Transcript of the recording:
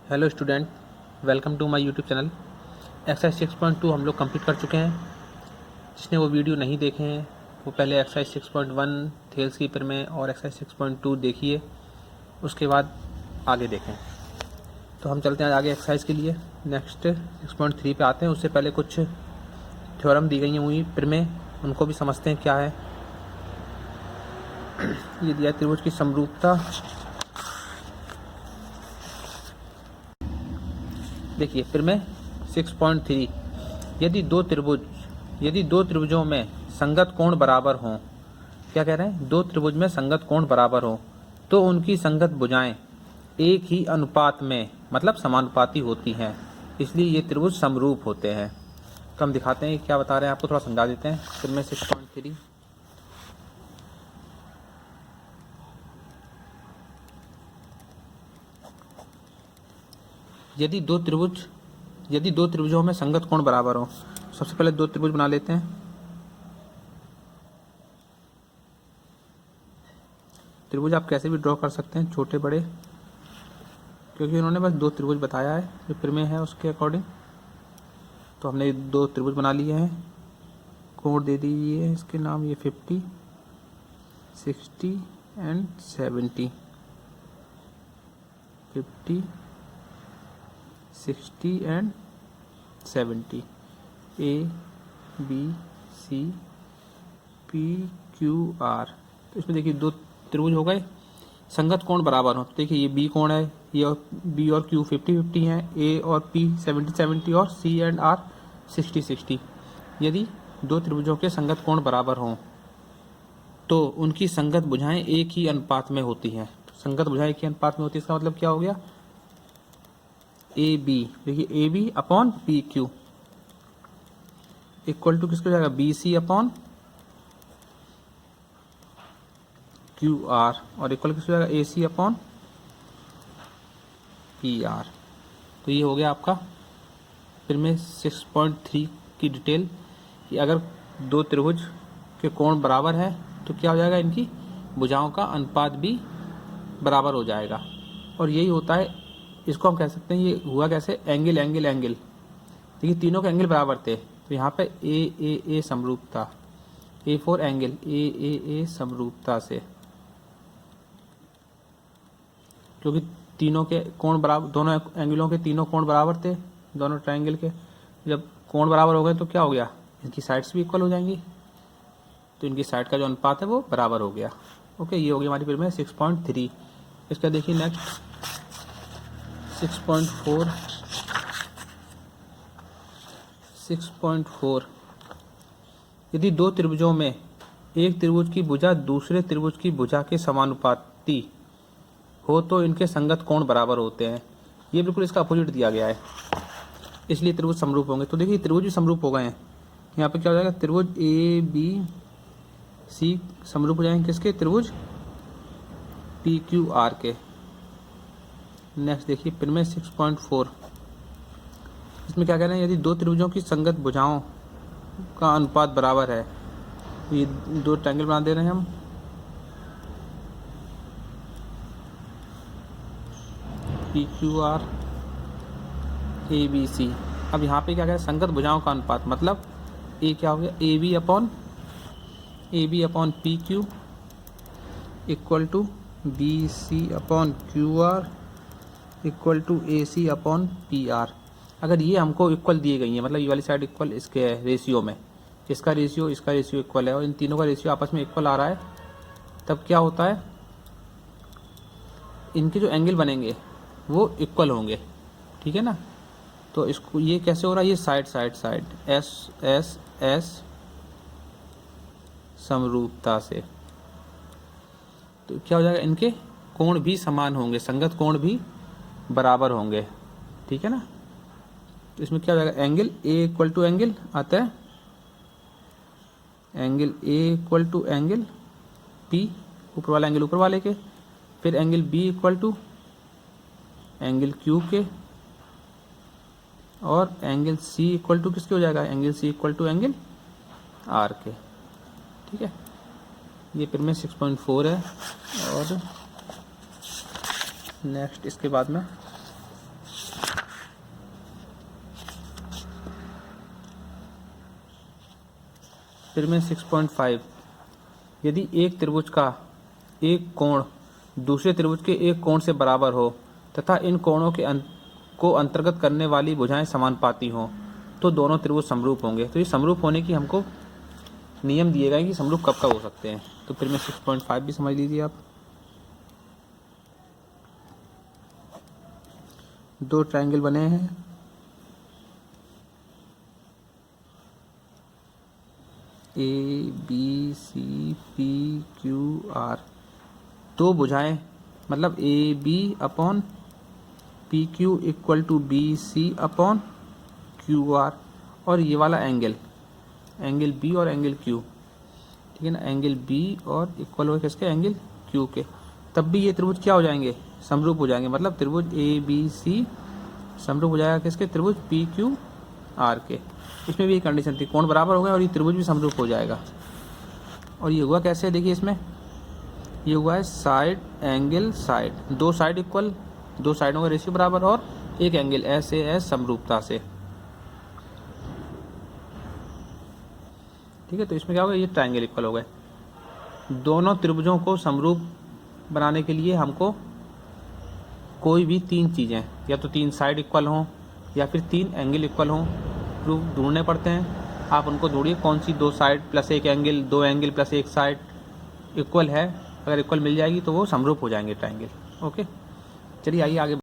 Hello student, welcome to my YouTube channel. Exercise 6.2 हम लोग complete कर चुके हैं। जिसने वो वीडियो नहीं देखे हैं वो पहले एक्सरसाइज 6.1 थेल्स की प्रमेय और एक्सरसाइज 6.2 देखिए, उसके बाद आगे देखें। तो हम चलते हैं आगे एक्सरसाइज के लिए। नेक्स्ट 6.3 पे आते हैं। उससे पहले कुछ थ्योरम दी गई हैं हुई प्रमेय, उनको भी समझते हैं क्या है। ये दिया त्रिभुज की समरूपता। देखिए प्रमेय 6.3, यदि दो त्रिभुजों में संगत कोण बराबर हों, क्या कह रहे हैं, दो त्रिभुज में संगत कोण बराबर हो तो उनकी संगत भुजाएं एक ही अनुपात में मतलब समानुपाती होती हैं, इसलिए ये त्रिभुज समरूप होते हैं। तो हम दिखाते हैं क्या बता रहे हैं, आपको थोड़ा समझा देते हैं। प्रमेय 6.3, यदि दो त्रिभुजों में संगत कोण बराबर हो। सबसे पहले दो त्रिभुज बना लेते हैं। त्रिभुज आप कैसे भी ड्रॉ कर सकते हैं, छोटे बड़े, क्योंकि उन्होंने बस दो त्रिभुज बताया है जो प्रमेय है उसके अकॉर्डिंग। तो हमने दो त्रिभुज बना लिए हैं। कोण दे दीजिए इसके नाम, ये 50, 60 and 70। 50, 60 and 70, A B C P Q R. तो इसमें देखिए दो त्रिभुज हो गए, संगत कोण बराबर हो। तो देखिए ये बी कोण है, ये बी और क्यू 50-50 हैं, ए और पी 70-70 और सी एंड आर 60-60। यदि दो त्रिभुजों के संगत कोण बराबर हों तो उनकी संगत भुजाएं एक ही अनुपात में होती हैं। संगत भुजाएं एक ही अनुपात में होती है, इसका मतलब क्या हो गया, ए बी, देखिए A B upon P Q equal to किसको जाएगा, B C upon Q R, और इक्वल किसको जाएगा, A C upon P R. तो ये हो गया आपका फिर में 6.3 की डिटेल कि अगर दो त्रिभुज के कोण बराबर है तो क्या हो जाएगा, इनकी भुजाओं का अनुपात भी बराबर हो जाएगा। और यही होता है, इसको हम कह सकते हैं, ये हुआ कैसे, एंगल एंगल एंगल। देखिए तीनों के एंगल बराबर थे, तो यहाँ पे ए समरूपता, ए फॉर एंगल, ए समरूपता से, क्योंकि तीनों के कोण बराबर, दोनों एंगलों के तीनों कोण बराबर थे, दोनों ट्रायंगल के। जब कोण बराबर हो गए तो क्या हो गया, इनकी साइड्स भी इक्वल हो जाएंगी, तो इनकी साइड का जो अनुपात है वो बराबर हो गया। ओके, ये हो गया हमारी फिर में 6.3। इसका देखिए नेक्स्ट 6.4। 6.4, यदि दो त्रिभुजों में एक त्रिभुज की भुजा दूसरे त्रिभुज की भुजा के समानुपाती हो तो इनके संगत कोण बराबर होते हैं। ये बिल्कुल इसका अपोजिट दिया गया है, इसलिए त्रिभुज समरूप होंगे। तो देखिए त्रिभुज भी समरूप हो गए हैं। यहाँ पे क्या हो जाएगा, त्रिभुज ए बी सी समरूप हो जाएंगे किसके, त्रिभुज पी क्यू आर के। नेक्स्ट देखिए प्रमेय 6.4, इसमें क्या कह रहे हैं, यदि दो त्रिभुजों की संगत भुजाओं का अनुपात बराबर है, तो ये दो ट्रायंगल बना दे रहे हैं हम। P Q R A B C. अब यहाँ पे क्या कह रहे हैं, संगत भुजाओं का अनुपात, मतलब ए क्या हो गया, A B upon P Q equal to B C upon Q R equal to A C upon P R. अगर ये हमको इक्वल दिए गई है, मतलब ये वाली साइड इक्वल इसके रेशियो में, इसका रेशियो इक्वल है और इन तीनों का रेशियो आपस में इक्वल आ रहा है, तब क्या होता है, इनके जो एंगल बनेंगे वो इक्वल होंगे, ठीक है ना। तो इसको ये कैसे हो रहा है, ये साइड एस समरूपता से, तो क्या हो जाएगा, इनके कोण भी समान होंगे, संगत कोण भी बराबर होंगे, ठीक है ना। तो इसमें क्या हो जाएगा, angle A equal to angle आता है, angle A equal to angle P, ऊपर वाला एंगल ऊपर वाले के, फिर angle B equal to angle Q के, और एंगल सी इक्वल टू किसके हो जाएगा, angle C equal to angle R के, ठीक है। ये फिर में 6.4 है। और नेक्स्ट इसके बाद में फिर में 6.5, यदि एक त्रिभुज का एक कोण दूसरे त्रिभुज के एक कोण से बराबर हो तथा इन कोणों को अंतर्गत करने वाली भुजाएं समानुपाती हों तो दोनों त्रिभुज समरूप होंगे। तो ये समरूप होने की हमको नियम दिए गए कि समरूप कब कब हो सकते हैं। तो फिर में 6.5 भी समझ लीजिए आप। दो ट्रायंगल बने हैं, ABCPQR, दो भुजाएं मतलब AB upon PQ equal to BC upon QR, और ये वाला एंगल B और एंगल Q, ठीक है ना, एंगल B और इक्वल हो किसके, एंगल Q के, तब भी ये त्रिभुज क्या हो जाएंगे, समरूप हो जाएंगे। मतलब त्रिभुज ABC समरूप हो जाएगा किसके, त्रिभुज PQR के। इसमें भी एक कंडीशन थी, कोण बराबर हो गया और ये त्रिभुज भी समरूप हो जाएगा। और ये हुआ कैसे, देखिए इसमें ये हुआ है साइड एंगल साइड, दो साइड इक्वल, दो साइडों का रेशियो बराबर, और एक एंगल SAS समरूपता से, ठीक है। तो इसमें क्या होगा, ये ट्रायंगल इक्वल हो गए। दोनों त्रिभुजों को समरूप बनाने के लिए हमको कोई भी तीन चीज़ें, या तो तीन साइड इक्वल हों या फिर तीन एंगल इक्वल हों, प्रूफ ढूंढने पड़ते हैं। आप उनको ढूंढिए कौन सी दो साइड प्लस एक एंगल, दो एंगल प्लस एक साइड इक्वल है। अगर इक्वल मिल जाएगी तो वो समरूप हो जाएंगे ट्रायंगल। ओके, चलिए आइए आगे।